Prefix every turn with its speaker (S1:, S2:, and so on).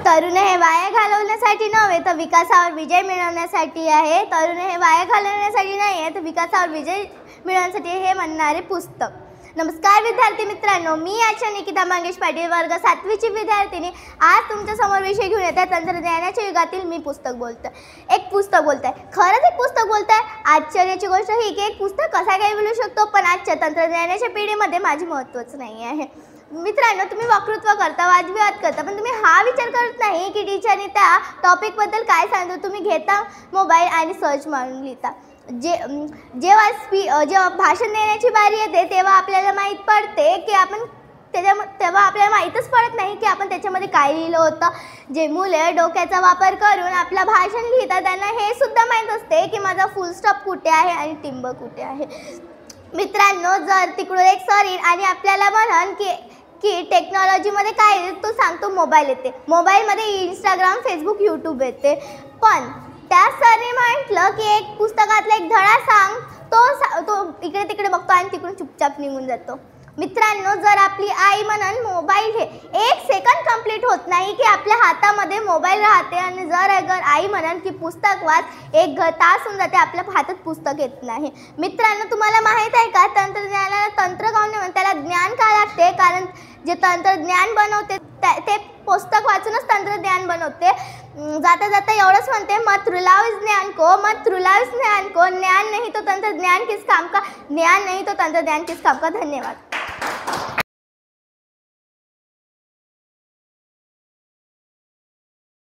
S1: तरुण हे वाया घालवण्यासाठी नव्हे तर विकासावर विजय मिळवण्यासाठी आहे. तरुण हे वाया घालवण्यासाठी नाही आहे तर विकासावर विजय मिळवण्यासाठी हे म्हणणारे पुस्तक. नमस्कार विद्यार्थी मित्रांनो, मी आशा निकिता मंगेश पाटील, वर्ग 7वीची विद्यार्थिनी. आज तुमच्या समोर विषय घेऊन येते तंत्रज्ञानाच्या युगातील मी पुस्तक बोलतोय. एक पुस्तक बोलतोय, खरंच एक पुस्तक बोलतोय. आश्चर्याची गोष्ट ही की एक पुस्तक कसा काय बोलू शकतो, पण आजच्या तंत्रज्ञानाच्या पिढीमध्ये माझी महत्त्वच नाही आहे. मित्रांनो, तुम्ही वक्तृत्व करता, वादविवाद करता, पण तुम्ही हा विचार करत नाही की टीचरने त्या टॉपिकबद्दल काय सांगतो. तुम्ही घेता मोबाईल आणि सर्च मारून लिहिता. जेव्हा भाषण देण्याची बारी येते तेव्हा आपल्याला माहीत पडते की आपण तेव्हा आपल्याला माहीतच पडत नाही की आपण त्याच्यामध्ये काय लिहिलं होतं. जे मुले डोक्याचा वापर करून आपलं भाषण लिहितात त्यांना हे सुद्धा माहीत असते की माझा फुल स्टॉप कुठे आहे आणि टिंब कुठे आहे. मित्रांनो, जर तिकडून एक सर येईल आणि आपल्याला म्हणाल की टेक्नॉलॉजीमध्ये काय आहे, तो सांगतो मोबाईल येते, मोबाईलमध्ये इंस्टाग्राम, फेसबुक, यूट्यूब येते. पण त्या सरने म्हटलं की एक पुस्तकातला एक धडा सांग, तो इकडे तिकडे बघतो आणि तिकडून चुपचाप निघून जातो. मित्रांनो, जर आपली आई म्हणाल मोबाईल हे 1 सेकंड कंप्लीट होत नाही की आपल्या हातामध्ये मोबाईल राहते, आणि अगर आई म्हणाल की पुस्तक वाच, 1 तास होऊन जाते आपल्या हातात पुस्तक येत नाही. मित्रांनो, तुम्हाला माहीत आहे का तंत्रज्ञानाला तंत्र काऊन नाही म्हणतात, त्याला ज्ञान का लागते? कारण जे तंत्रज्ञान बनवते ते पुस्तक वाचूनच तंत्रज्ञान बनवते. जाता जाता एवढंच म्हणते, मत रुलाओ इस ज्ञान को, मत रुलाओ इस ज्ञान को. ज्ञान नहीं तो तंत्रज्ञान किस काम का, ज्ञान नहीं तो तंत्रज्ञान किस काम का. धन्यवाद.